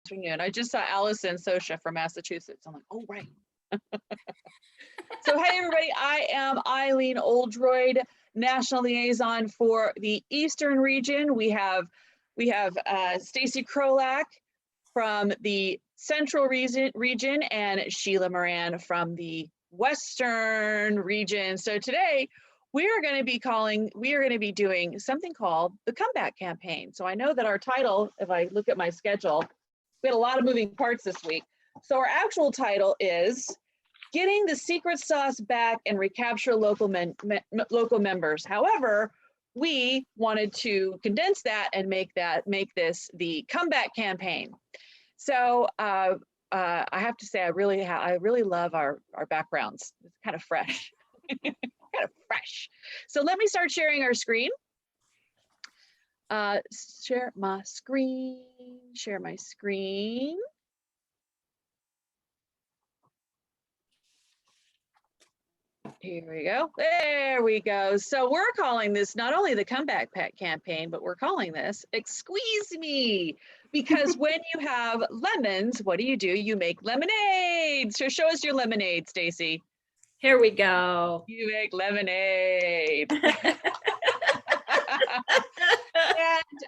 afternoon. I just saw Allison Sosha from Massachusetts. I'm like, oh, right. So, hey, everybody, I am Eileen Oldroyd, National Liaison for the Eastern region. We have Stacey Krolak from the Central region and Sheila Moran from the Western region. So today we are going to be doing something called the Comeback Campaign. So I know that our title, if I look at my schedule, we had a lot of moving parts this week. So our actual title is Getting the Secret Sauce Back and Recapture Local Members. However, we wanted to condense that and make this the Comeback Campaign. So I have to say, I really love our backgrounds. It's kind of fresh, kind of fresh. So let me start sharing our screen. Share my screen. Here we go. There we go. So we're calling this not only the Comeback Campaign, but we're calling this Squeeze Me. Because when you have lemons, what do? You make lemonade. So show us your lemonade, Stacey. Here we go. You make lemonade.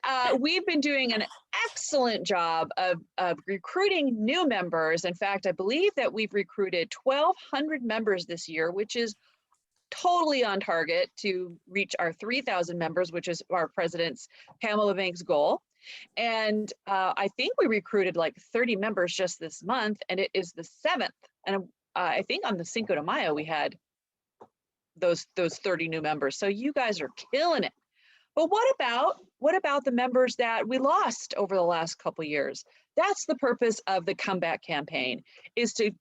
And we've been doing an excellent job of recruiting new members. In fact, I believe that we've recruited 1,200 members this year, which is totally on target to reach our 3,000 members, which is our president's Pamela Banks goal. And I think we recruited like 30 members just this month, and it is the 7th. And I think on the Cinco de Mayo, we had those 30 new members. So you guys are killing it. But what about the members that we lost over the last couple of years? That's the purpose of the Comeback Campaign, is to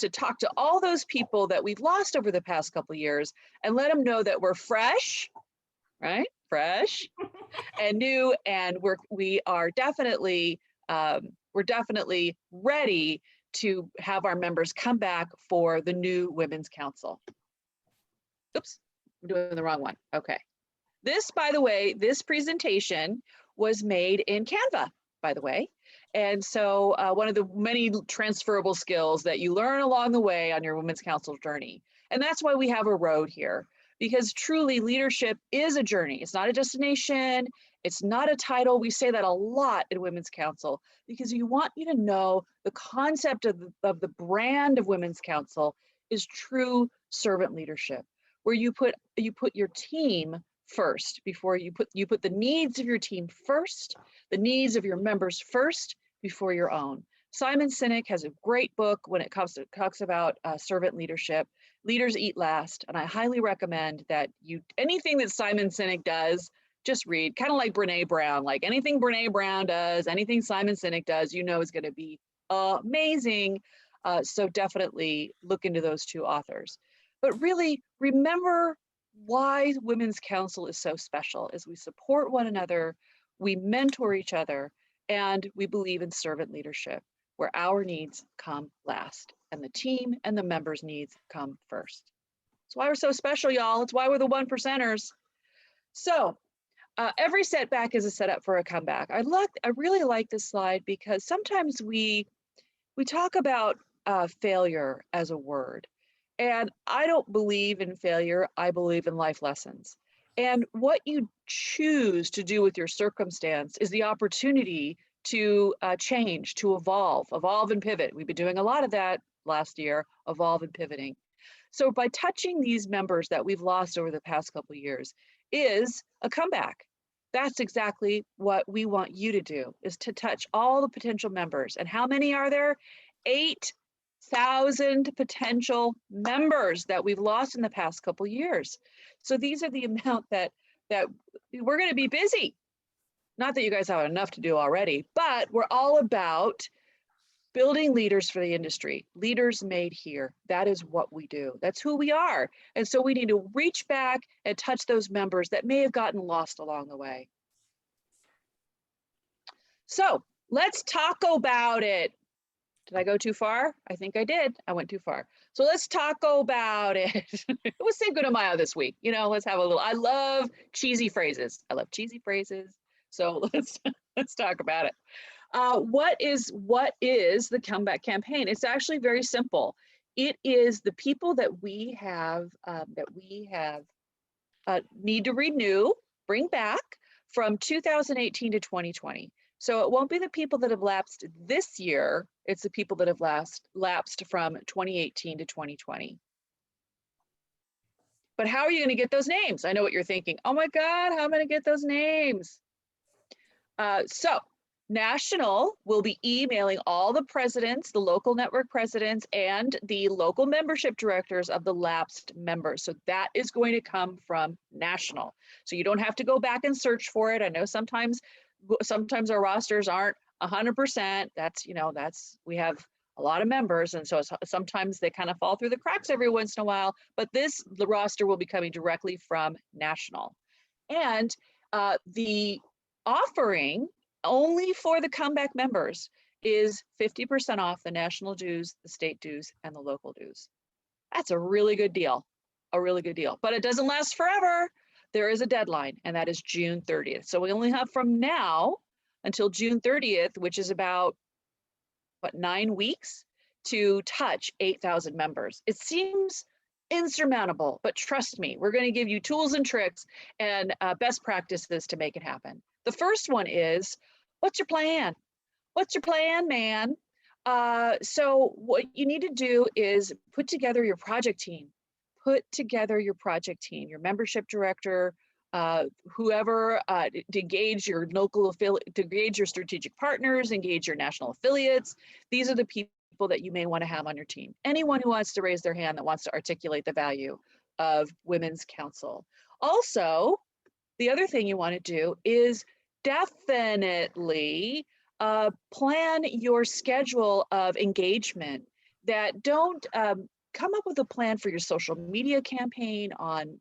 talk to all those people that we've lost over the past couple of years and let them know that we're fresh, right? Fresh and new, and we're definitely ready to have our members come back for the new Women's Council. Oops, I'm doing the wrong one. Okay. This, by the way, this presentation was made in Canva, by the way. And so one of the many transferable skills that you learn along the way on your Women's Council journey. And that's why we have a road here, because truly leadership is a journey. It's not a destination. It's not a title. We say that a lot in Women's Council because we want you to know the concept of the brand of Women's Council is true servant leadership, where you put your team first before you put the needs of your team first, the needs of your members first before your own. Simon Sinek has a great book when it talks about servant leadership, Leaders Eat Last, and I highly recommend that anything that Simon Sinek does, just read, kind of like Brene Brown, like anything Brene Brown does, anything Simon Sinek does, is going to be amazing. So definitely look into those two authors. But really remember why Women's Council is so special is we support one another, we mentor each other, and we believe in servant leadership, where our needs come last and the team and the members' needs come first. That's why we're so special, y'all. It's why we're the 1%ers. So every setback is a setup for a comeback. I really like this slide because sometimes we talk about failure as a word. And I don't believe in failure. I believe in life lessons. And what you choose to do with your circumstance is the opportunity to change, to evolve and pivot. We've been doing a lot of that last year, evolve and pivoting. So by touching these members that we've lost over the past couple of years is a comeback. That's exactly what we want you to do, is to touch all the potential members. And how many are there? 8,000 potential members that we've lost in the past couple of years. So these are the amount that we're going to be busy. Not that you guys have enough to do already, but we're all about building leaders for the industry. Leaders made here. That is what we do. That's who we are. And so we need to reach back and touch those members that may have gotten lost along the way. So let's talk about it. Did I go too far? I think I did. I went too far. So let's talk about it. It was Cinco de Mayo this week. Let's have a little, I love cheesy phrases. So let's talk about it. What is the comeback campaign? It's actually very simple. It is the people that we have need to renew, bring back from 2018 to 2020. So it won't be the people that have lapsed this year. It's the people that have lapsed from 2018 to 2020. But how are you going to get those names? I know what you're thinking. Oh my God, how am I going to get those names? So National will be emailing all the presidents, the local network presidents, and the local membership directors of the lapsed members. So that is going to come from National. So you don't have to go back and search for it. I know sometimes our rosters aren't 100%. We have a lot of members, and so sometimes they kind of fall through the cracks every once in a while, but the roster will be coming directly from National. And the offering only for the comeback members is 50% off the national dues, the state dues, and the local dues. That's a really good deal, but it doesn't last forever. There is a deadline, and that is June 30th. So we only have from now until June 30th, which is about, 9 weeks to touch 8,000 members. It seems insurmountable, but trust me, we're going to give you tools and tricks and best practices to make it happen. The first one is, what's your plan? What's your plan, man? So what you need to do is put together your project team. Your membership director, whoever, to engage your local affiliate, to engage your strategic partners, engage your national affiliates. These are the people that you may want to have on your team. Anyone who wants to raise their hand that wants to articulate the value of Women's Council. Also, the other thing you want to do is definitely plan your schedule of engagement. That don't come up with a plan for your social media campaign on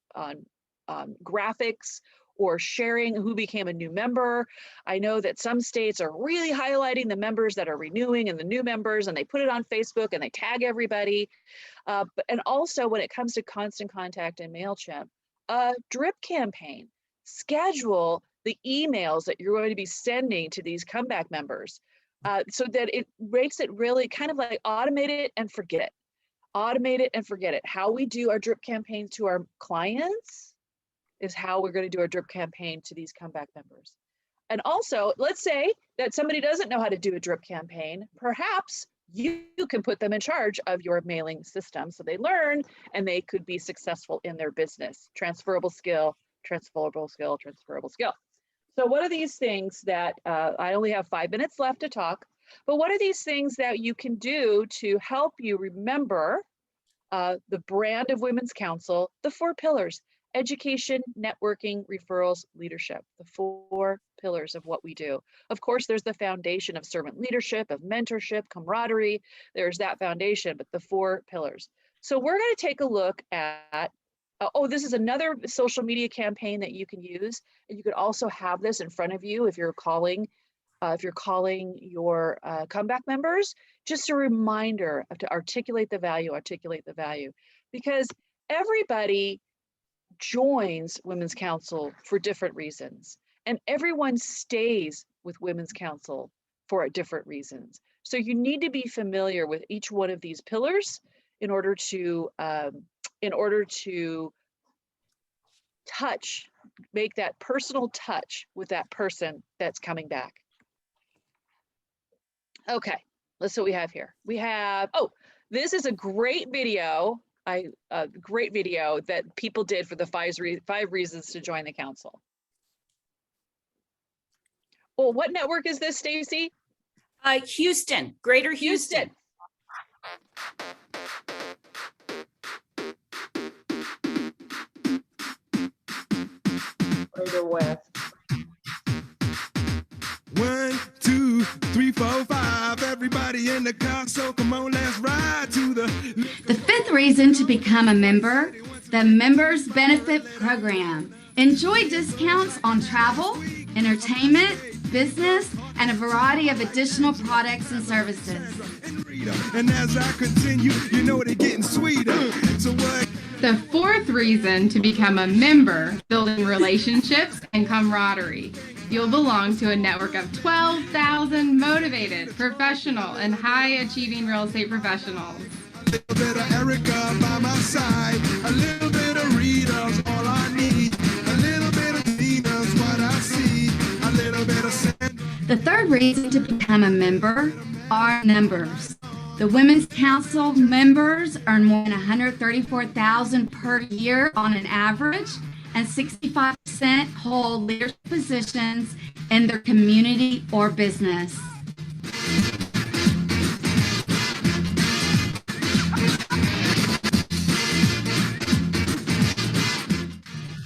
graphics or sharing who became a new member. I know that some states are really highlighting the members that are renewing and the new members, and they put it on Facebook and they tag everybody. And also when it comes to Constant Contact and MailChimp, a drip campaign. Schedule the emails that you're going to be sending to these comeback members so that it makes it really kind of like automate it and forget it. Automate it and forget it. How we do our drip campaigns to our clients is how we're going to do our drip campaign to these comeback members. And also, let's say that somebody doesn't know how to do a drip campaign. Perhaps you can put them in charge of your mailing system so they learn and they could be successful in their business. Transferable skill, transferable skill, transferable skill. So what are these things that, I only have 5 minutes left to talk, but what are these things that you can do to help you remember the brand of Women's Council, the 4 pillars: education, networking, referrals, leadership, the 4 pillars of what we do. Of course, there's the foundation of servant leadership, of mentorship, camaraderie. There's that foundation, but the 4 pillars. So we're going to take a look at, this is another social media campaign that you can use. And you could also have this in front of you if you're calling your comeback members, just a reminder to articulate the value, because everybody joins Women's Council for different reasons, and everyone stays with Women's Council for different reasons. So you need to be familiar with each one of these pillars in order to make that personal touch with that person that's coming back. Okay, let's see what we have here. We have, this is a great video. Great video that people did for the 5 reasons to join the council. Well, what network is this, Stacey? Houston, Greater Houston. Greater West. 1, 2, 3, 4, 5. Everybody in the car, so come on, let's ride to the 5th reason to become a member, the Members Benefit Program. Enjoy discounts on travel, entertainment, business, and a variety of additional products and services. And as I continue, you know they're getting sweeter. So what? The 4th reason to become a member, building relationships and camaraderie. You'll belong to a network of 12,000 motivated, professional, and high-achieving real estate professionals. A little bit of Erica by my side, a little bit of Rita's all I need, a little bit of Tina's what I see, a little bit of Sandra. The third reason to become a member are numbers. The Women's Council members earn more than $134,000 per year on an average, and 65% hold leadership positions in their community or business.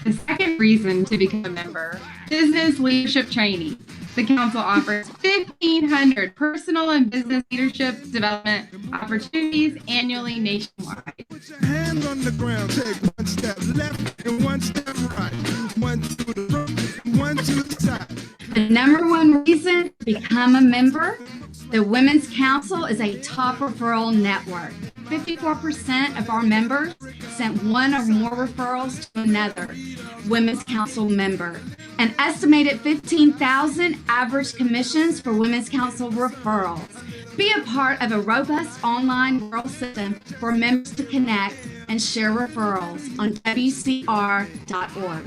The second reason to become a member, business leadership training. The council offers 1,500 personal and business leadership development opportunities annually nationwide. Put your hands on the ground, take one step left and one step right, one to the front, one to the side. The number one reason to become a member, the Women's Council is a top referral network. 54% of our members sent one or more referrals to another Women's Council member. An estimated 15,000 average commissions for Women's Council referrals. Be a part of a robust online referral system for members to connect and share referrals on WCR.org.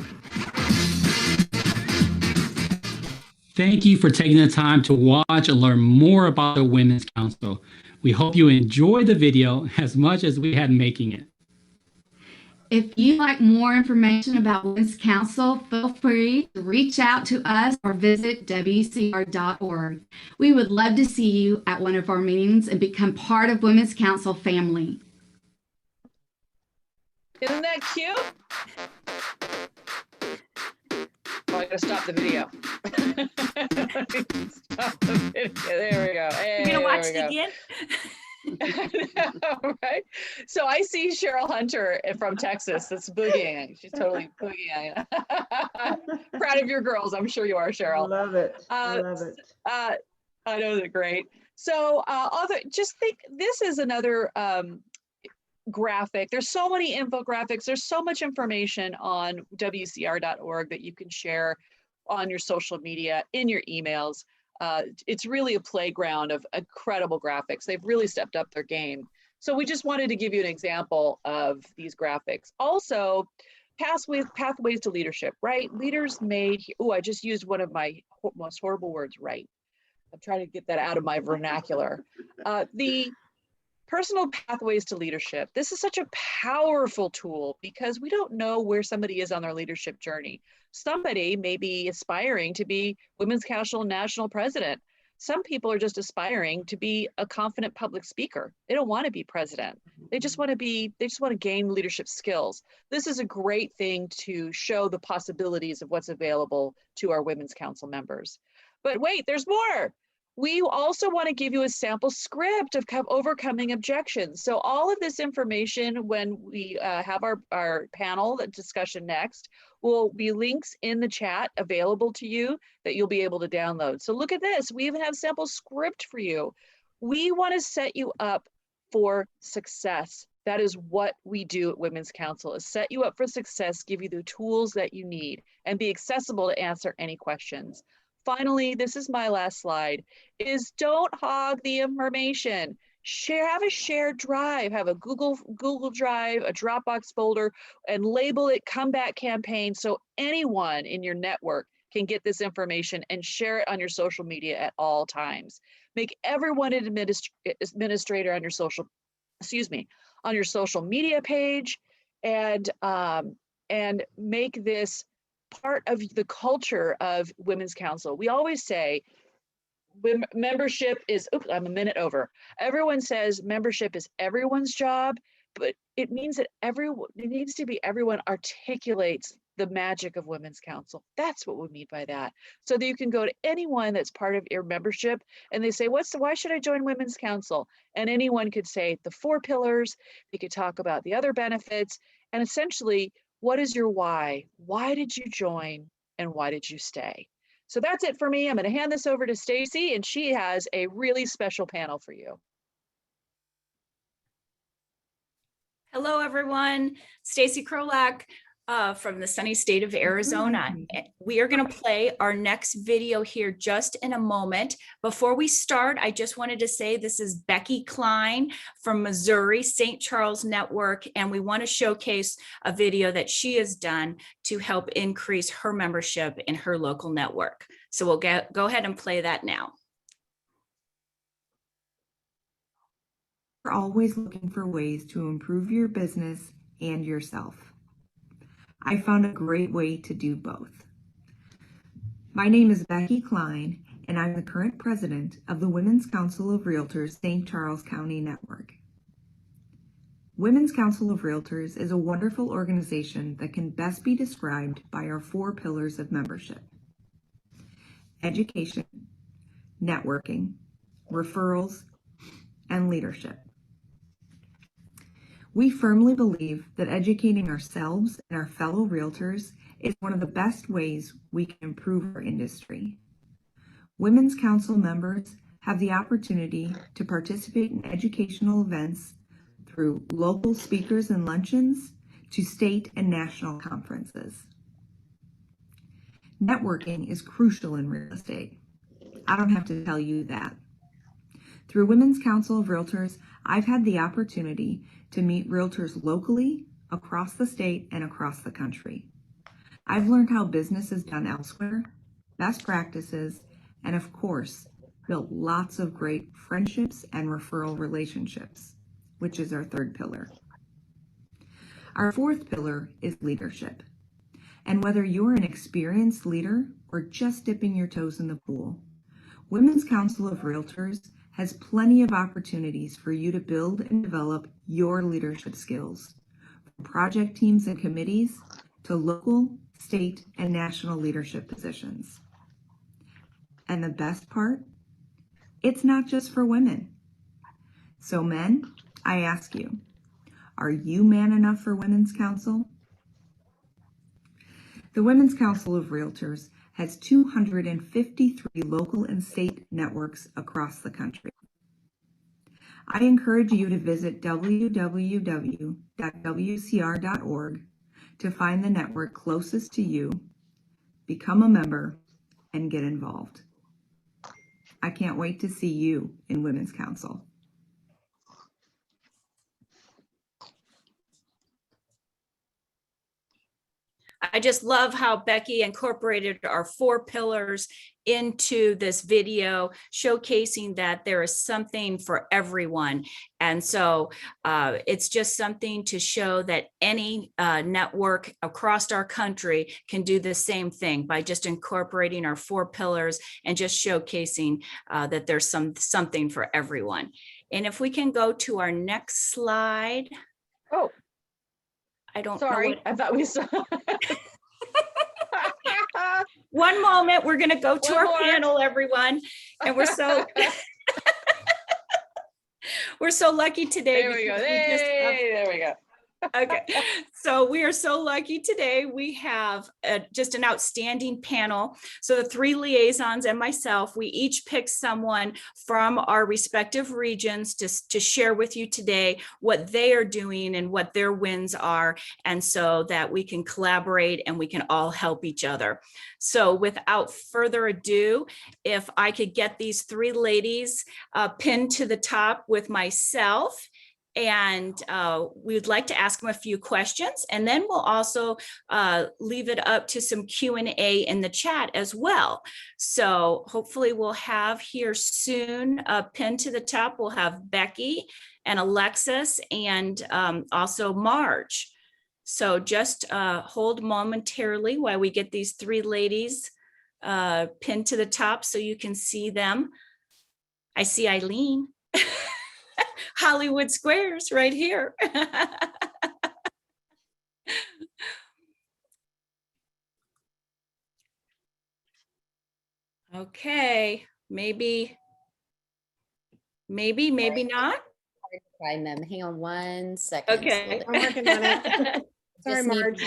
Thank you for taking the time to watch and learn more about the Women's Council. We hope you enjoyed the video as much as we had making it. If you'd like more information about Women's Council, feel free to reach out to us or visit WCR.org. We would love to see you at one of our meetings and become part of Women's Council family. Isn't that cute? Oh, I gotta stop the video. Stop the video. There we go. Hey, You're gonna watch there it we go. again? I know, right? So I see Cheryl Hunter from Texas that's boogieing. She's totally boogieing. Proud of your girls. I'm sure you are, Cheryl. Love it. I love it. I know they're great. So just think, this is another graphic. There's so many infographics. There's so much information on WCR.org that you can share on your social media, in your emails. It's really a playground of incredible graphics. They've really stepped up their game. So we just wanted to give you an example of these graphics. Also, pathways to leadership, right? Leaders made, oh, I just used one of my most horrible words, right? I'm trying to get that out of my vernacular. The personal pathways to leadership. This is such a powerful tool because we don't know where somebody is on their leadership journey. Somebody may be aspiring to be Women's Council National President. Some people are just aspiring to be a confident public speaker. They don't want to be president. They just want to gain leadership skills. This is a great thing to show the possibilities of what's available to our Women's Council members. But wait, there's more. We also want to give you a sample script of overcoming objections. So all of this information, when we have our panel discussion next, will be links in the chat available to you that you'll be able to download. So look at this. We even have sample script for you. We want to set you up for success. That is what we do at Women's Council, is set you up for success, give you the tools that you need, and be accessible to answer any questions. Finally, this is my last slide, is don't hog the information. Have a shared drive, have a Google Drive, a Dropbox folder, and label it Comeback Campaign so anyone in your network can get this information and share it on your social media at all times. Make everyone an administrator on your social, on your social media page, and make this part of the culture of Women's Council. We always say membership is, oops, I'm a minute over. Everyone says membership is everyone's job, but it means that it needs to be everyone articulates the magic of Women's Council. That's what we mean by that. So that you can go to anyone that's part of your membership and they say, why should I join Women's Council? And anyone could say the 4 pillars, they could talk about the other benefits, and essentially, what is your why? Why did you join and why did you stay? So that's it for me. I'm going to hand this over to Stacey, and she has a really special panel for you. Hello, everyone. Stacey Krolak, from the sunny state of Arizona. We are going to play our next video here just in a moment. Before we start, I just wanted to say this is Becky Klein from Missouri, St. Charles Network, and we want to showcase a video that she has done to help increase her membership in her local network. So we'll go ahead and play that now. You're always looking for ways to improve your business and yourself. I found a great way to do both. My name is Becky Klein, and I'm the current president of the Women's Council of Realtors St. Charles County Network. Women's Council of Realtors is a wonderful organization that can best be described by our 4 pillars of membership: education, networking, referrals, and leadership. We firmly believe that educating ourselves and our fellow realtors is one of the best ways we can improve our industry. Women's Council members have the opportunity to participate in educational events through local speakers and luncheons to state and national conferences. Networking is crucial in real estate. I don't have to tell you that. Through Women's Council of Realtors, I've had the opportunity to meet realtors locally, across the state, and across the country. I've learned how business is done elsewhere, best practices, and of course, built lots of great friendships and referral relationships, which is our 3rd pillar. Our 4th pillar is leadership. And whether you're an experienced leader or just dipping your toes in the pool, Women's Council of Realtors has plenty of opportunities for you to build and develop your leadership skills, from project teams and committees to local, state, and national leadership positions. And the best part? It's not just for women. So men, I ask you, are you man enough for Women's Council? The Women's Council of Realtors has 253 local and state networks across the country. I encourage you to visit www.wcr.org to find the network closest to you, become a member, and get involved. I can't wait to see you in Women's Council. I just love how Becky incorporated our 4 pillars into this video, showcasing that there is something for everyone. And so it's just something to show that any network across our country can do the same thing by just incorporating our 4 pillars and just showcasing that there's something for everyone. And if we can go to our next slide. Oh. I don't Sorry, know. I thought we saw. One moment, we're going to go to One our more. panel, everyone. And we're so we're so lucky today. There we go. because we just have- There we go. Okay, so we are so lucky today. We have just an outstanding panel. So the 3 liaisons and myself, we each picked someone from our respective regions to share with you today what they are doing and what their wins are, and so that we can collaborate and we can all help each other. So without further ado, if I could get these 3 ladies pinned to the top with myself. And we'd like to ask them a few questions, and then we'll also leave it up to some Q&A in the chat as well. So hopefully we'll have here soon pinned to the top, we'll have Becky and Alexis and also Marge. So just hold momentarily while we get these 3 ladies pinned to the top so you can see them. I see Eileen. Hollywood Squares right here. Okay, maybe not. Find them. Hang on one second. Okay. I'm working on it. Sorry, Marge.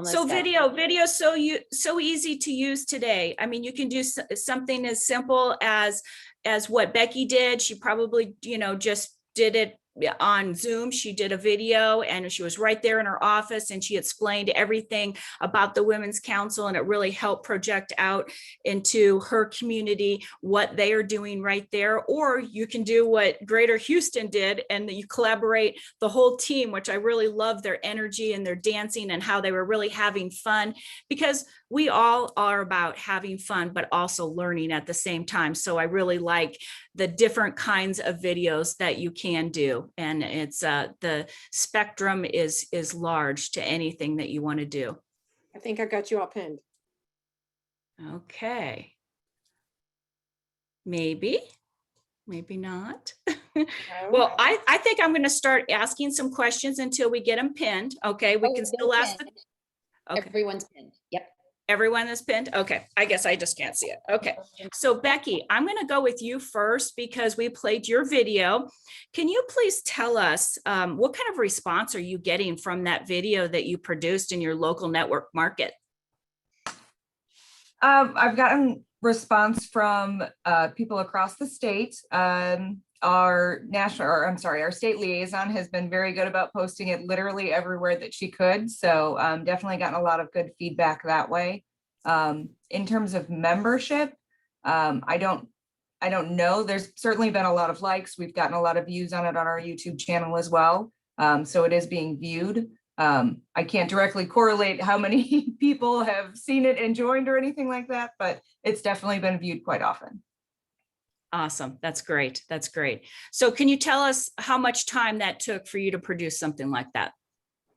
So video so easy to use today. I mean, you can do something as simple as what Becky did. She probably, just did it on Zoom. She did a video and she was right there in her office and she explained everything about the Women's Council, and it really helped project out into her community what they are doing right there. Or you can do what Greater Houston did and you collaborate the whole team, which I really love their energy and their dancing and how they were really having fun, because we all are about having fun, but also learning at the same time. So I really like the different kinds of videos that you can do. And it's the spectrum is large to anything that you want to do. I think I got you all pinned. Okay. Maybe not. Well, I think I'm going to start asking some questions until we get them pinned. Okay, we Oh, can they're still ask pinned. them. Okay. Everyone's pinned. Yep. Everyone is pinned. Okay. I guess I just can't see it. Okay. So Becky, I'm going to go with you first because we played your video. Can you please tell us what kind of response are you getting from that video that you produced in your local network market? I've gotten response from people across the state. Our state liaison has been very good about posting it literally everywhere that she could. So definitely gotten a lot of good feedback that way. In terms of membership, I don't know. There's certainly been a lot of likes. We've gotten a lot of views on it on our YouTube channel as well. So it is being viewed. I can't directly correlate how many people have seen it and joined or anything like that, but it's definitely been viewed quite often. Awesome. That's great. That's great. So can you tell us how much time that took for you to produce something like that?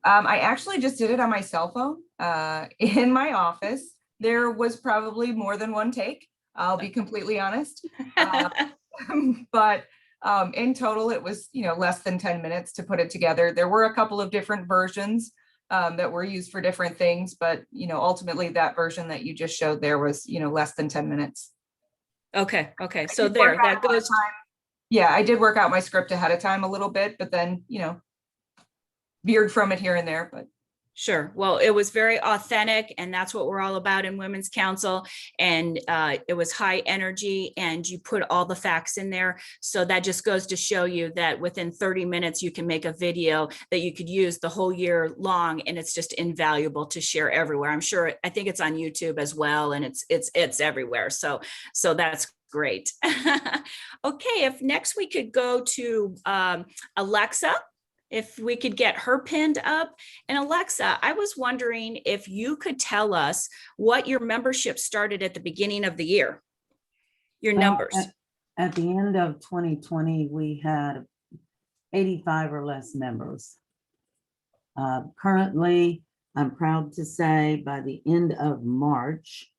I actually just did it on my cell phone in my office. There was probably more than one take. I'll be completely honest. But in total, it was, less than 10 minutes to put it together. There were a couple of different versions that were used for different things, but, ultimately that version that you just showed there was, less than 10 minutes. Okay. Okay. So there, that goes. Yeah, I did work out my script ahead of time a little bit, but then, veered from it here and there, but. Sure. Well, it was very authentic, and that's what we're all about in Women's Council. And it was high energy, and you put all the facts in there. So that just goes to show you that within 30 minutes, you can make a video that you could use the whole year long, and it's just invaluable to share everywhere. I'm sure, I think it's on YouTube as well, and it's everywhere. So that's great. Okay, if next we could go to Alexa. If we could get her pinned up. And Alexa, I was wondering if you could tell us what your membership started at the beginning of the year, your numbers. At the end of 2020, we had 85 or less members. Currently, I'm proud to say by the end of March,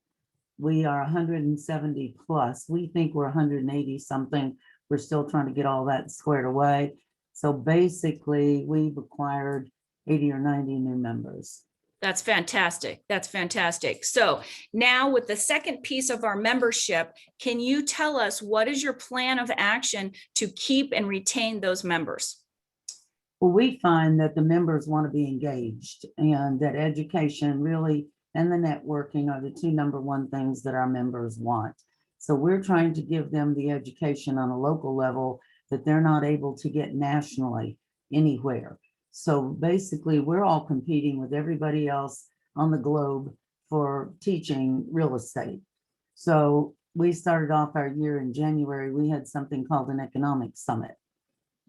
we are 170 plus. We think we're 180 something. We're still trying to get all that squared away. So basically, we've acquired 80 or 90 new members. That's fantastic. That's fantastic. So now with the second piece of our membership, can you tell us what is your plan of action to keep and retain those members? Well, we find that the members want to be engaged, and that education really and the networking are the two number one things that our members want. So we're trying to give them the education on a local level that they're not able to get nationally anywhere. So basically, we're all competing with everybody else on the globe for teaching real estate. So we started off our year in January. We had something called an economic summit.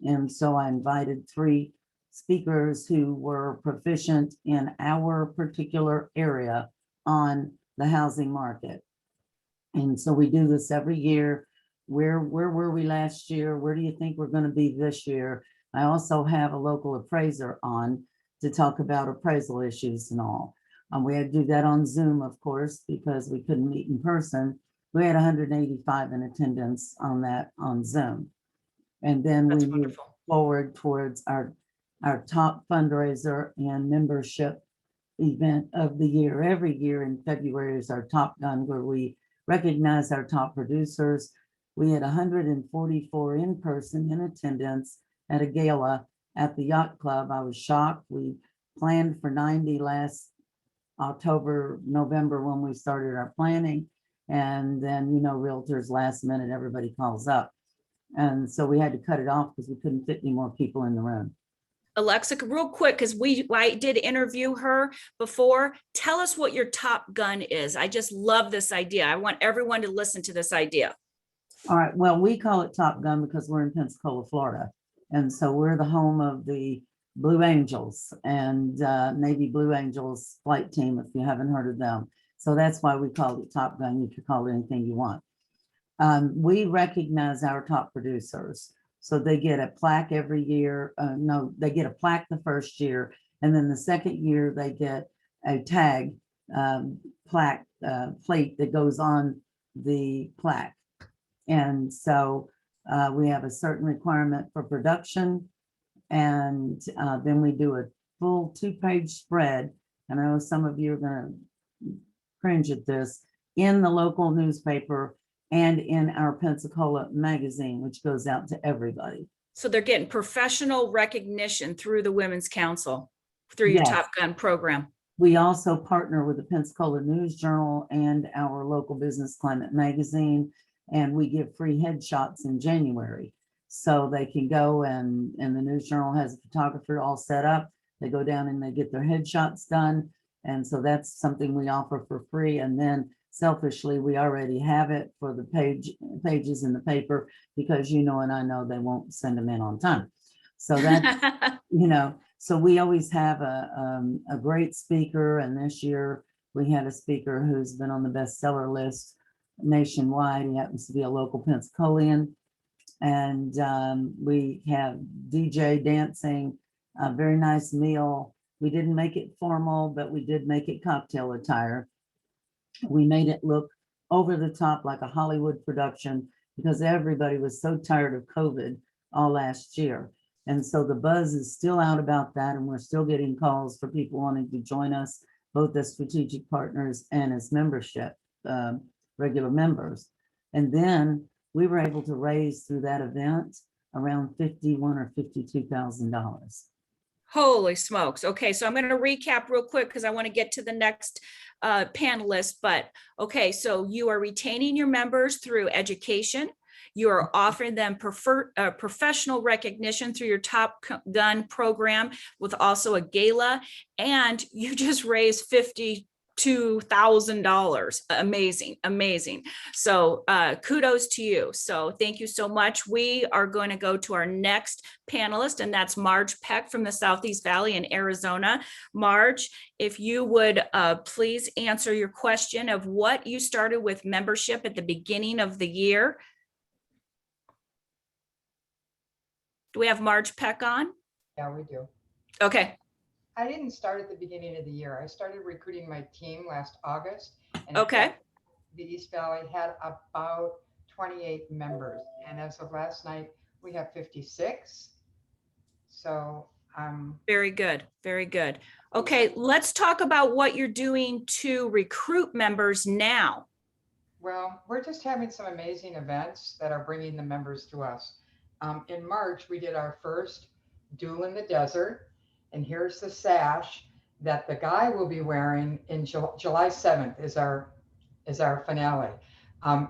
And so I invited 3 speakers who were proficient in our particular area on the housing market. And so we do this every year. Where were we last year? Where do you think we're going to be this year? I also have a local appraiser on to talk about appraisal issues and all. We had to do that on Zoom, of course, because we couldn't meet in person. We had 185 in attendance on that on Zoom. And then we moved forward towards our top fundraiser and membership event of the year. Every year in February is our Top Gun, where we recognize our top producers. We had 144 in person in attendance at a gala at the Yacht Club. I was shocked. We planned for 90 last October, November when we started our planning. And then, realtors last minute, everybody calls up. And so we had to cut it off because we couldn't fit any more people in the room. Alexa, real quick, because I did interview her before. Tell us what your Top Gun is. I just love this idea. I want everyone to listen to this idea. All right, well, we call it Top Gun because we're in Pensacola, Florida. And so we're the home of the Blue Angels and Navy Blue Angels flight team, if you haven't heard of them. So that's why we called it Top Gun. You can call it anything you want. We recognize our top producers. So they get a plaque every year. No, they get a plaque the first year. And then the second year, they get a tag plaque plate that goes on the plaque. And so we have a certain requirement for production. And then we do a full 2-page spread. And I know some of you are going to cringe at this, in the local newspaper and in our Pensacola magazine, which goes out to everybody. So they're getting professional recognition through the Women's Council, through your Yes. Top Gun program. We also partner with the Pensacola News Journal and our local business climate magazine, and we give free headshots in January. So they can go and the News Journal has a photographer all set up. They go down and they get their headshots done. And so that's something we offer for free. And then selfishly, we already have it for the pages in the paper because you know, and I know they won't send them in on time. So that's, you know, so we always have a great speaker. And this year we had a speaker who's been on the bestseller list nationwide. He happens to be a local Pensacolian. And we have DJ dancing, a very nice meal. We didn't make it formal, but we did make it cocktail attire. We made it look over the top like a Hollywood production because everybody was so tired of COVID all last year. And so the buzz is still out about that. And we're still getting calls for people wanting to join us, both as strategic partners and as membership, regular members. And then we were able to raise through that event around $51,000 or $52,000. Holy smokes. Okay, so I'm going to recap real quick because I want to get to the next panelist. But okay, so you are retaining your members through education. You are offering them professional recognition through your Top Gun program with also a gala. And you just raised $52,000. Amazing, amazing. So kudos to you. So thank you so much. We are going to go to our next panelist, and that's Marge Peck from the Southeast Valley in Arizona. Marge, if you would please answer your question of what you started with membership at the beginning of the year. Do we have Marge Peck on? Yeah, we do. Okay. I didn't start at the beginning of the year. I started recruiting my team last August. And okay. The East Valley had about 28 members. And as of last night, we have 56. So very good. Very good. Okay, let's talk about what you're doing to recruit members now. Well, we're just having some amazing events that are bringing the members to us. In March, we did our first Duel in the Desert. And here's the sash that the guy will be wearing in July 7th is our finale.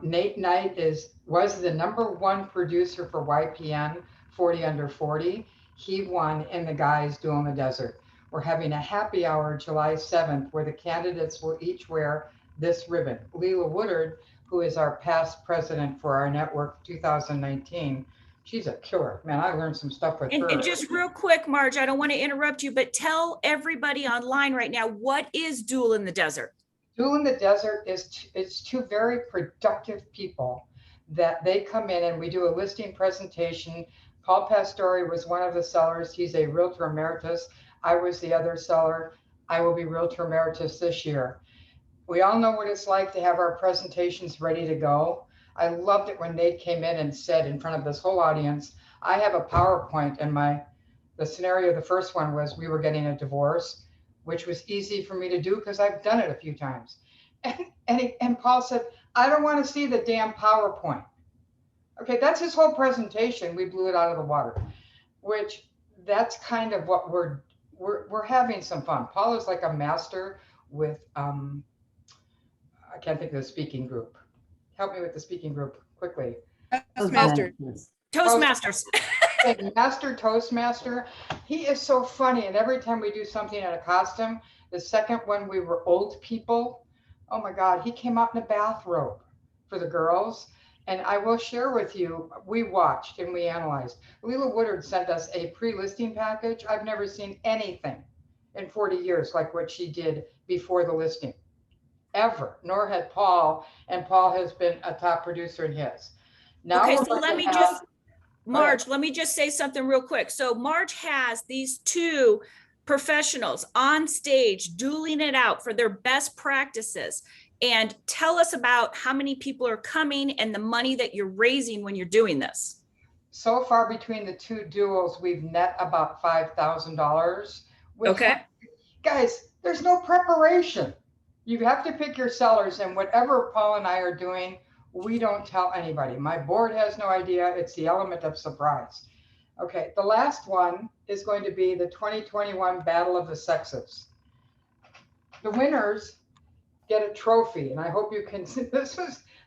Nate Knight was the #1 producer for YPN 40 Under 40. He won in the guys Duel in the Desert. We're having a happy hour July 7th where the candidates will each wear this ribbon. Leela Woodard, who is our past president for our network 2019, she's a killer, man. I learned some stuff with her. And just real quick, Marge, I don't want to interrupt you, but tell everybody online right now, what is Duel in the Desert? Duel in the Desert is two very productive people that they come in and we do a listing presentation. Paul Pastore was one of the sellers. He's a Realtor Emeritus. I was the other seller. I will be Realtor Emeritus this year. We all know what it's like to have our presentations ready to go. I loved it when Nate came in and said in front of this whole audience, I have a PowerPoint, and the scenario, the first one was we were getting a divorce, which was easy for me to do because I've done it a few times. And Paul said, I don't want to see the damn PowerPoint. Okay, that's his whole presentation. We blew it out of the water, which that's kind of what we're having some fun. Paul is like a master with, I can't think of the speaking group. Help me with the speaking group quickly. Master. Toastmasters. Master Toastmaster. He is so funny. And every time we do something in a costume, the second when we were old people, oh my God, he came out in a bathrobe for the girls. And I will share with you, we watched and we analyzed. Leela Woodard sent us a pre-listing package. I've never seen anything in 40 years like what she did before the listing, ever. Nor had Paul, and Paul has been a top producer in his. Now Okay, we're so going let to me have- just, Marge, let me just say something real quick. So Marge has these two professionals on stage dueling it out for their best practices. And tell us about how many people are coming and the money that you're raising when you're doing this. So far between the two duels, we've net about $5,000. Okay. Guys, there's no preparation. You have to pick your sellers, and whatever Paul and I are doing, we don't tell anybody. My board has no idea. It's the element of surprise. Okay, the last one is going to be the 2021 Battle of the Sexes. The winners get a trophy, and I hope you can see this.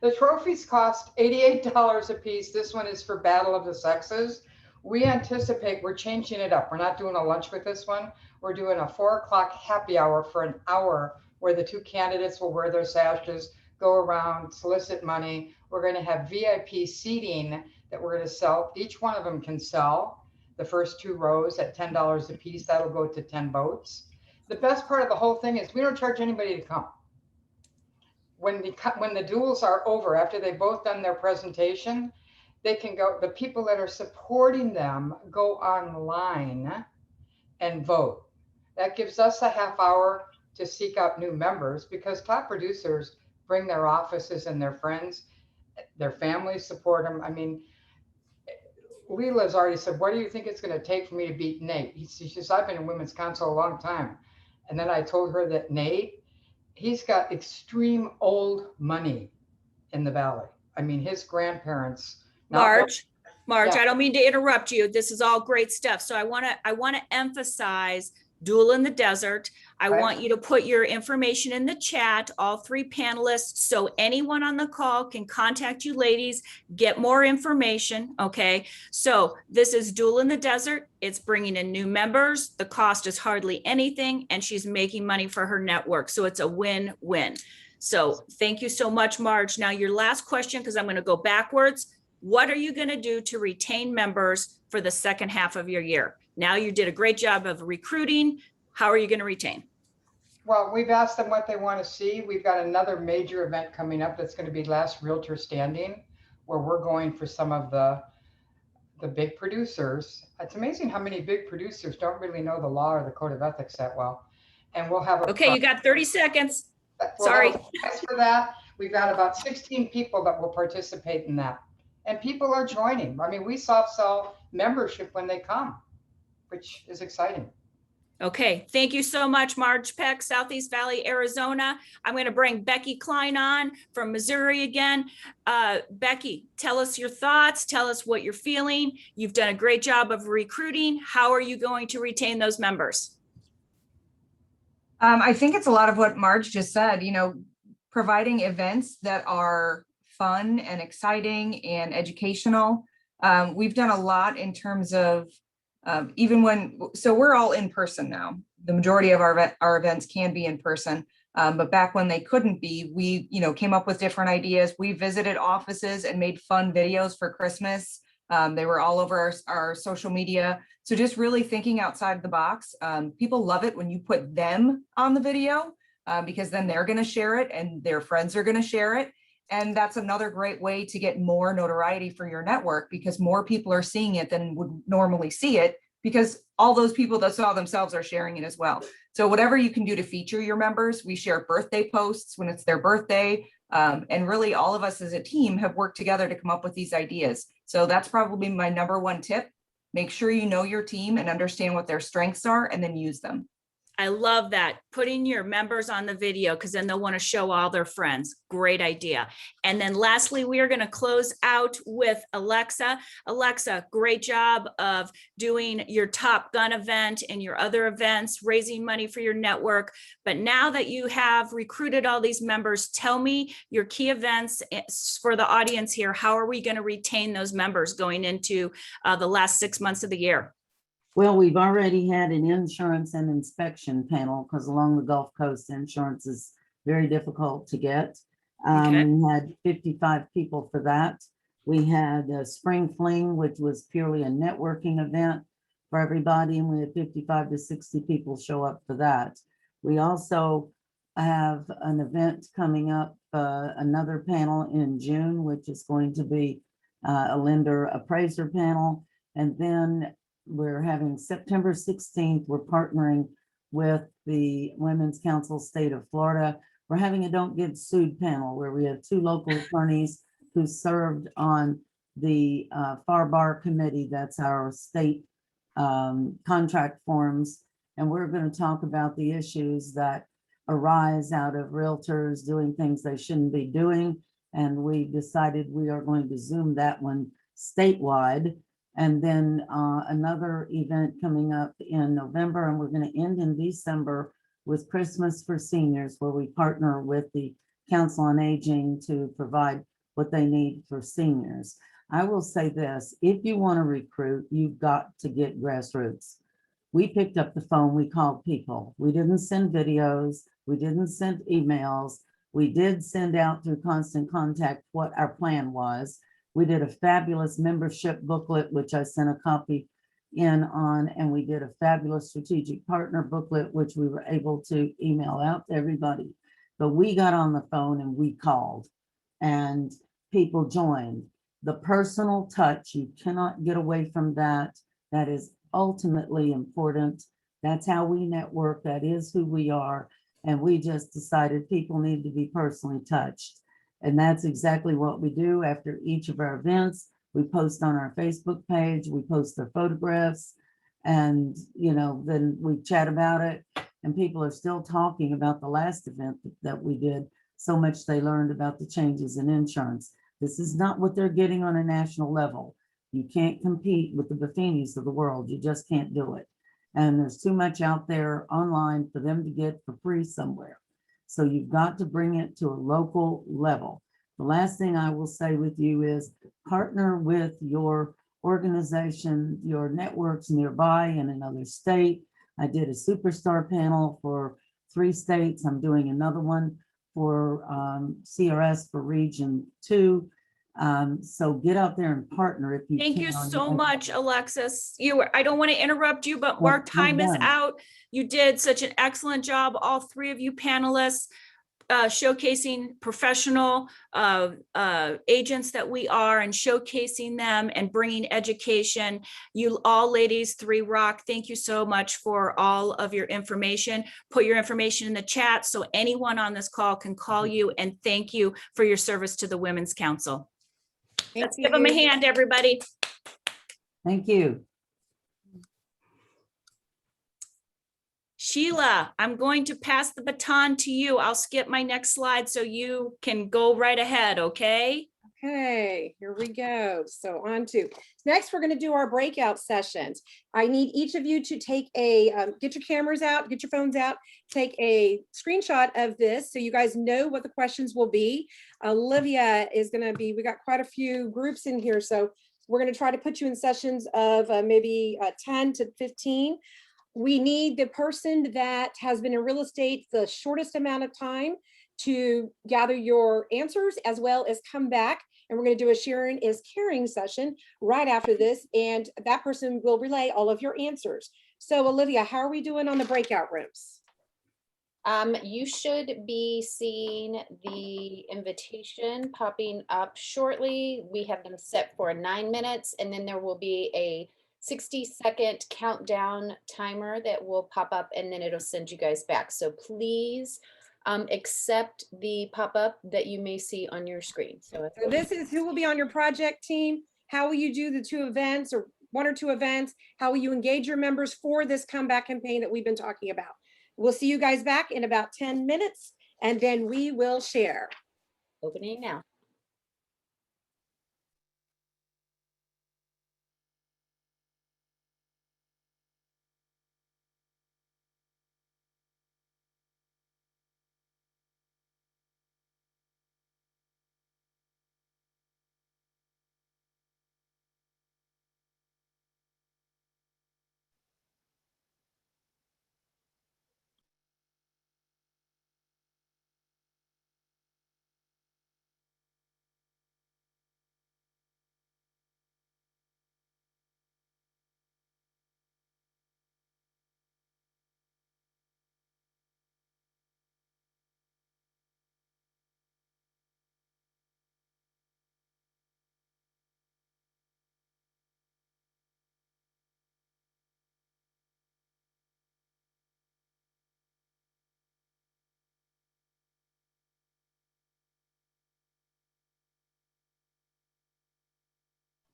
The trophies cost $88 a piece. This one is for Battle of the Sexes. We anticipate we're changing it up. We're not doing a lunch with this one. We're doing a 4 o'clock happy hour for an hour where the two candidates will wear their sashes, go around, solicit money. We're going to have VIP seating that we're going to sell. Each one of them can sell the first 2 rows at $10 a piece. That'll go to 10 votes. The best part of the whole thing is we don't charge anybody to come. When the duels are over, after they've both done their presentation, they can go, the people that are supporting them go online and vote. That gives us a half hour to seek out new members, because top producers bring their offices and their friends, their families support them. I mean, Leela's already said, what do you think it's going to take for me to beat Nate? She says, I've been in women's council a long time. And then I told her that Nate, he's got extreme old money in the Valley. I mean, his grandparents. Marge, Yeah. I don't mean to interrupt you. This is all great stuff. So I want to emphasize Duel in the Desert. I Right. want you to put your information in the chat, all 3 panelists, so anyone on the call can contact you ladies, get more information, okay? So this is Duel in the Desert. It's bringing in new members. The cost is hardly anything, and she's making money for her network. So it's a win-win. So thank you so much, Marge. Now your last question, because I'm going to go backwards. What are you going to do to retain members for the second half of your year? Now you did a great job of recruiting. How are you going to retain? Well, we've asked them what they want to see. We've got another major event coming up that's going to be Last Realtor Standing, where we're going for some of the big producers. It's amazing how many big producers don't really know the law or the code of ethics that well. And we'll have a Okay, you got 30 seconds. We'll Sorry. have a prize for that. We've got about 16 people that will participate in that. And people are joining. I mean, we soft sell membership when they come, which is exciting. Okay, thank you so much, Marge Peck, Southeast Valley, Arizona. I'm going to bring Becky Klein on from Missouri again. Becky, tell us your thoughts. Tell us what you're feeling. You've done a great job of recruiting. How are you going to retain those members? I think it's a lot of what Marge just said, you know, providing events that are fun and exciting and educational. We've done a lot in terms of so we're all in person now. The majority of our events can be in person, but back when they couldn't be, we, you know, came up with different ideas. We visited offices and made fun videos for Christmas. They were all over our social media. So just really thinking outside the box. People love it when you put them on the video because then they're going to share it and their friends are going to share it. And that's another great way to get more notoriety for your network, because more people are seeing it than would normally see it, because all those people that saw themselves are sharing it as well. So whatever you can do to feature your members, we share birthday posts when it's their birthday. And really all of us as a team have worked together to come up with these ideas. So that's probably my number one tip. Make sure you know your team and understand what their strengths are and then use them. I love that. Putting your members on the video because then they'll want to show all their friends. Great idea. And then lastly, we are going to close out with Alexa. Alexa, great job of doing your Top Gun event and your other events, raising money for your network. But now that you have recruited all these members, tell me your key events for the audience here. How are we going to retain those members going into the last 6 months of the year? Well, we've already had an insurance and inspection panel because along the Gulf Coast, insurance is very difficult to get. Okay. We had 55 people for that. We had a spring fling, which was purely a networking event for everybody, and we had 55 to 60 people show up for that. We also have an event coming up, another panel in June, which is going to be a lender appraiser panel. And then we're having September 16th, we're partnering with the Women's Council State of Florida. We're having a Don't Get Sued panel where we have 2 local attorneys who served on the FAR Bar Committee. That's our state contract forms. And we're going to talk about the issues that arise out of realtors doing things they shouldn't be doing. And we decided we are going to Zoom that one statewide. And then another event coming up in November, and we're going to end in December with Christmas for Seniors, where we partner with the Council on Aging to provide what they need for seniors. I will say this, if you want to recruit, you've got to get grassroots. We picked up the phone, we called people. We didn't send videos, we didn't send emails. We did send out through Constant Contact what our plan was. We did a fabulous membership booklet, which I sent a copy in on, and we did a fabulous strategic partner booklet, which we were able to email out to everybody. But we got on the phone and we called, and people joined. The personal touch, you cannot get away from that. That is ultimately important. That's how we network. That is who we are. And we just decided people need to be personally touched. And that's exactly what we do after each of our events. We post on our Facebook page, we post their photographs, and then we chat about it. And people are still talking about the last event that we did. So much they learned about the changes in insurance. This is not what they're getting on a national level. You can't compete with the Buffinis of the world. You just can't do it. And there's too much out there online for them to get for free somewhere. So you've got to bring it to a local level. The last thing I will say with you is partner with your organization, your networks nearby in another state. I did a superstar panel for 3 states. I'm doing another one for CRS for Region 2. So get out there and partner if you can. Thank you so much, Alexis. I don't want to interrupt you, but Well, our time is done. out. You did such an excellent job, all 3 of you panelists, showcasing professional agents that we are and showcasing them and bringing education. You all ladies, 3 rock. Thank you so much for all of your information. Put your information in the chat so anyone on this call can call you, and thank you for your service to the Women's Council. Let's give them a hand, everybody. Thank you. Sheila, I'm going to pass the baton to you. I'll skip my next slide so you can go right ahead, okay? Okay, here we go. So on to, next we're going to do our breakout sessions. I need each of you to take a, get your cameras out, get your phones out, take a screenshot of this so you guys know what the questions will be. Olivia is going to be, we got quite a few groups in here, so we're going to try to put you in sessions of maybe 10 to 15. We need the person that has been in real estate the shortest amount of time to gather your answers, as well as come back. And we're going to do a sharing is caring session right after this. And that person will relay all of your answers. So Olivia, how are we doing on the breakout rooms? You should be seeing the invitation popping up shortly. We have them set for 9 minutes, and then there will be a 60-second countdown timer that will pop up, and then it'll send you guys back. So please accept the pop-up that you may see on your screen. So this is who will be on your project team. How will you do the 2 events or 1 or 2 events? How will you engage your members for this comeback campaign that we've been talking about? We'll see you guys back in about 10 minutes, and then we will share. Opening now.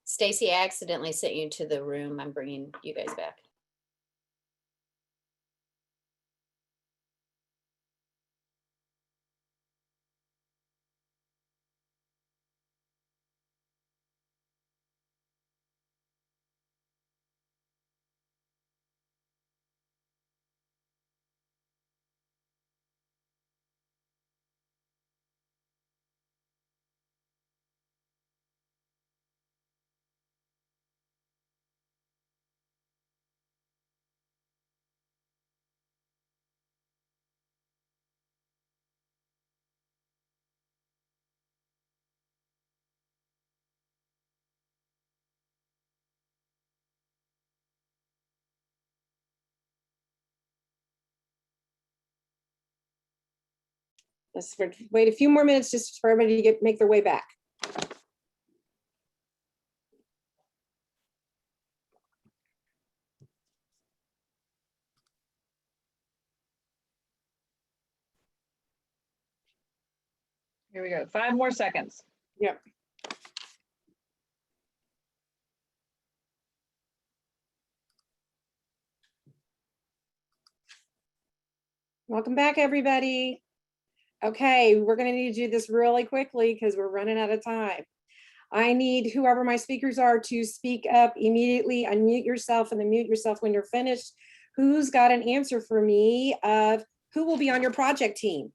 Stacey, I accidentally sent you to the room. I'm bringing you guys back. Let's wait a few more minutes just for everybody to make their way back. Here we go. 5 more seconds. Yep. Welcome back, everybody. Okay, we're going to need to do this really quickly because we're running out of time. I need whoever my speakers are to speak up immediately, unmute yourself, and then mute yourself when you're finished. Who's got an answer for me of who will be on your project team?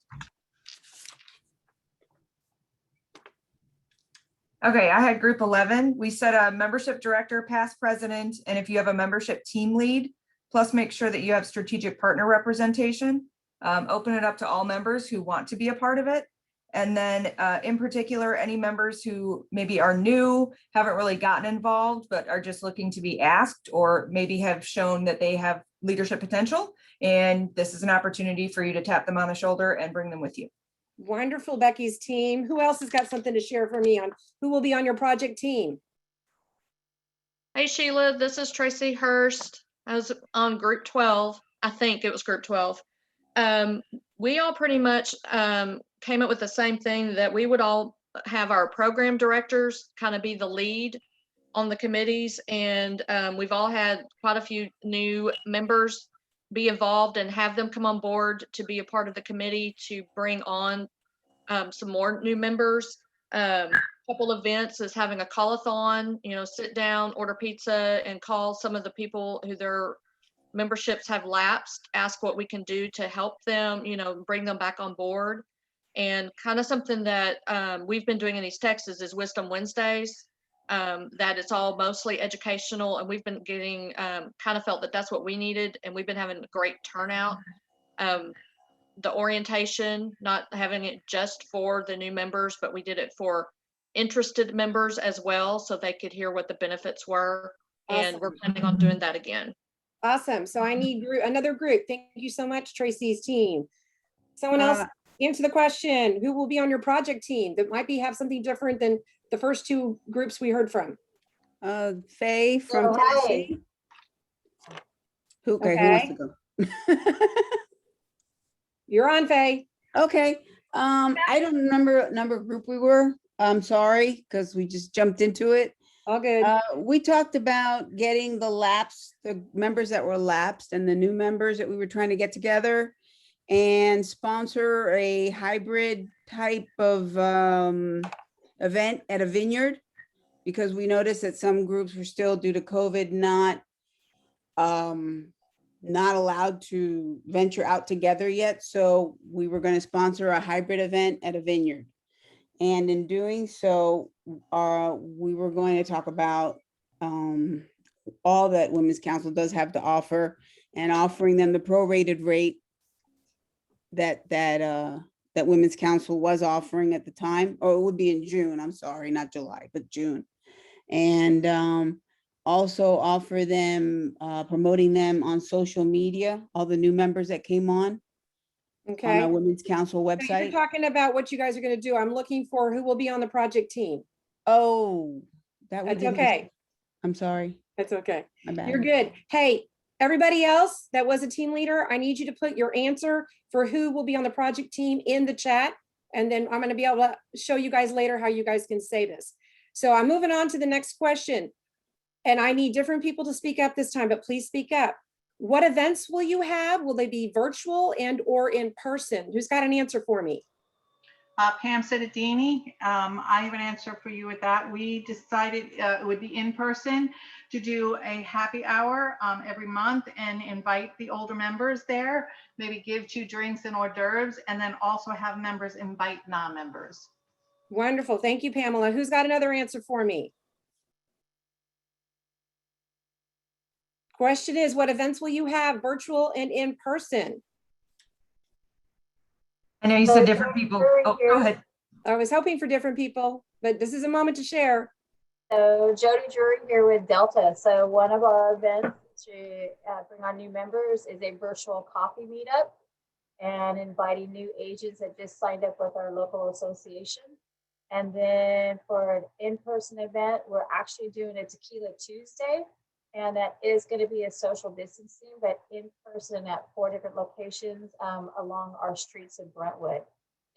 Okay, I had group 11. We said a membership director, past president, and if you have a membership team lead, plus make sure that you have strategic partner representation. Open it up to all members who want to be a part of it. And then in particular, any members who maybe are new, haven't really gotten involved, but are just looking to be asked, or maybe have shown that they have leadership potential. And this is an opportunity for you to tap them on the shoulder and bring them with you. Wonderful, Becky's team. Who else has got something to share for me on who will be on your project team? Hey, Sheila, this is Tracy Hurst. I was on group 12. I think it was group 12. We all pretty much came up with the same thing, that we would all have our program directors kind of be the lead on the committees. And we've all had quite a few new members be involved and have them come on board to be a part of the committee to bring on some more new members. Couple events is having a call-a-thon, sit down, order pizza, and call some of the people who their memberships have lapsed, ask what we can do to help them, bring them back on board. And kind of something that we've been doing in these texts is Wisdom Wednesdays, that it's all mostly educational, and we've been getting kind of felt that that's what we needed, and we've been having a great turnout. The orientation, not having it just for the new members, but we did it for interested members as well, so they could hear what the benefits were. Awesome. And we're planning on doing that again. Awesome. So I need another group. Thank you so much, Tracy's team. Someone else answer the question. Who will be on your project team that might have something different than the first 2 groups we heard from? Faye from Tennessee. Okay, who wants to go? You're on, Faye. Okay. I don't remember what number group we were. I'm sorry, because we just jumped into it. All good. We talked about getting the members that were lapsed and the new members that we were trying to get together and sponsor a hybrid type of event at a vineyard, because we noticed that some groups were still, due to COVID, not allowed to venture out together yet. So we were going to sponsor a hybrid event at a vineyard. And in doing so, we were going to talk about all that Women's Council does have to offer, and offering them the prorated rate that Women's Council was offering at the time, or it would be in June, I'm sorry, not July, but June. And also offer them, promoting them on social media, all the new members that came on Okay. our Women's Council So you're website. talking about what you guys are going to do. I'm looking for who will be on the project team. Oh, that we That's didn't okay. discuss. I'm sorry. That's okay. My bad. You're good. Hey, everybody else that was a team leader, I need you to put your answer for who will be on the project team in the chat. And then I'm going to be able to show you guys later how you guys can say this. So I'm moving on to the next question. And I need different people to speak up this time, but please speak up. What events will you have? Will they be virtual and or in person? Who's got an answer for me? Pam Cittadini, I have an answer for you with that. We decided it would be in person to do a happy hour every month and invite the older members there, maybe give 2 drinks and hors d'oeuvres, and then also have members invite non-members. Wonderful. Thank you, Pamela. Who's got another answer for me? Question is, what events will you have, virtual and in person? I know you said different people. Oh, go ahead. I was hoping for different people, but this is a moment to share. So Jody Drury here with Delta. So one of our events to bring on new members is a virtual coffee meetup and inviting new agents that just signed up with our local association. And then for an in-person event, we're actually doing a Tequila Tuesday. And that is going to be a social distancing, but in person at 4 different locations along our streets in Brentwood,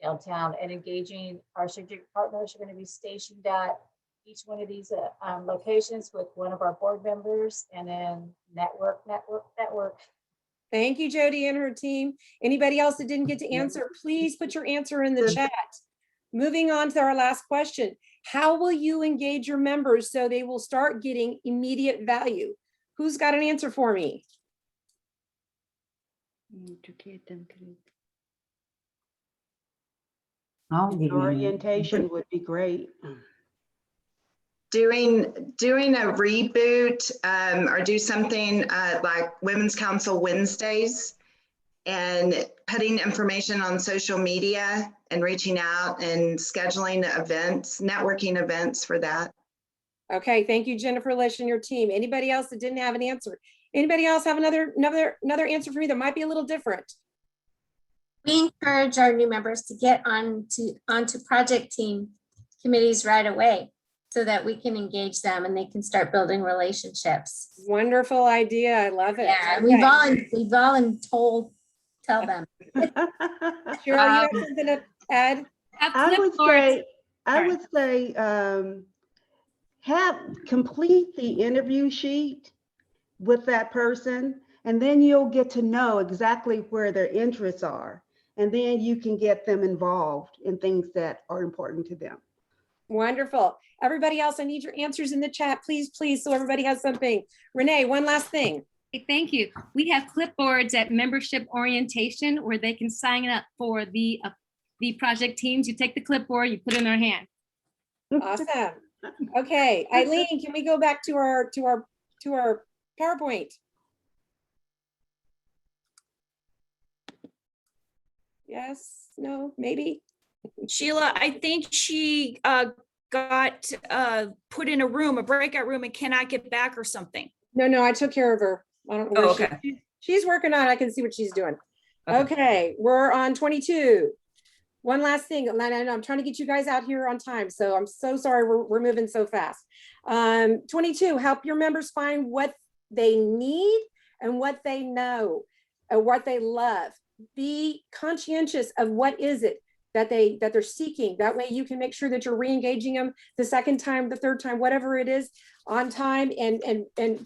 downtown, and engaging our strategic partners are going to be stationed at each one of these locations with one of our board members, and then network. Thank you, Jody and her team. Anybody else that didn't get to answer, please put your answer in the chat. Moving on to our last question. How will you engage your members so they will start getting immediate value? Who's got an answer for me? Orientation would be great. Doing a reboot or do something like Women's Council Wednesdays, and putting information on social media and reaching out and scheduling events, networking events for that. Okay, thank you, Jennifer Lish and your team. Anybody else that didn't have an answer? Anybody else have another answer for me that might be a little different? We encourage our new members to get onto project team committees right away so that we can engage them and they can start building relationships. Wonderful idea. I love it. Yeah, okay. we've all tell them. Cheryl, you have something to add? I would say complete the interview sheet with that person, and then you'll get to know exactly where their interests are. And then you can get them involved in things that are important to them. Wonderful. Everybody else, I need your answers in the chat, please, so everybody has something. Renee, one last thing. Thank you. We have clipboards at membership orientation where they can sign up for the project teams. You take the clipboard, you put it in their hand. Awesome. Okay, Eileen, can we go back to our PowerPoint? Yes, no, maybe. Sheila, I think she got put in a breakout room and cannot get back or something. No, I took care of her. I don't know. Okay. She's working on it. I can see what she's doing. Okay, we're on 22. One last thing. I'm trying to get you guys out here on time, so I'm so sorry we're moving so fast. 22, help your members find what they need and what they know and what they love. Be conscientious of what is it. that they're seeking. That way you can make sure that you're re-engaging them the second time, the third time, whatever it is, on time, and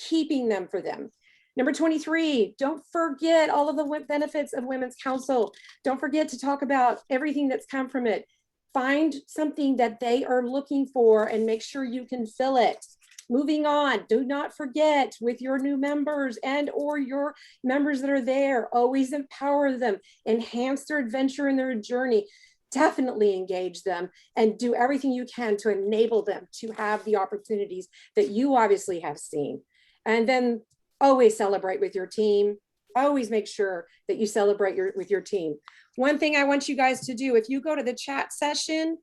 keeping them for them. Number 23, don't forget all of the benefits of Women's Council. Don't forget to talk about everything that's come from it. Find something that they are looking for and make sure you can fill it. Moving on, do not forget with your new members and or your members that are there, always empower them, enhance their adventure and their journey. Definitely engage them and do everything you can to enable them to have the opportunities that you obviously have seen. And then always celebrate with your team. Always make sure that you celebrate with your team. One thing I want you guys to do, if you go to the chat session,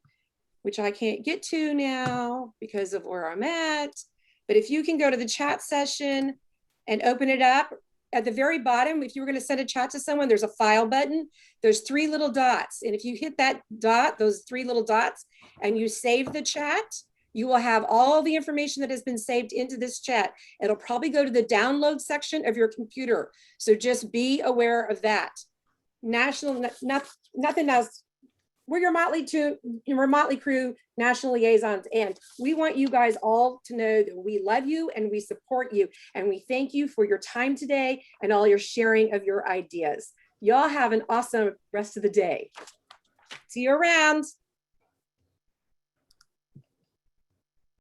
which I can't get to now because of where I'm at, but if you can go to the chat session and open it up, at the very bottom, if you were going to send a chat to someone, there's a file button. There's 3 little dots. And if you hit that dot, those 3 little dots, and you save the chat, you will have all the information that has been saved into this chat. It'll probably go to the download section of your computer. So just be aware of that. National, nothing else. We're your Motley Crew national liaisons, and we want you guys all to know that we love you and we support you, and we thank you for your time today and all your sharing of your ideas. Y'all have an awesome rest of the day. See you around.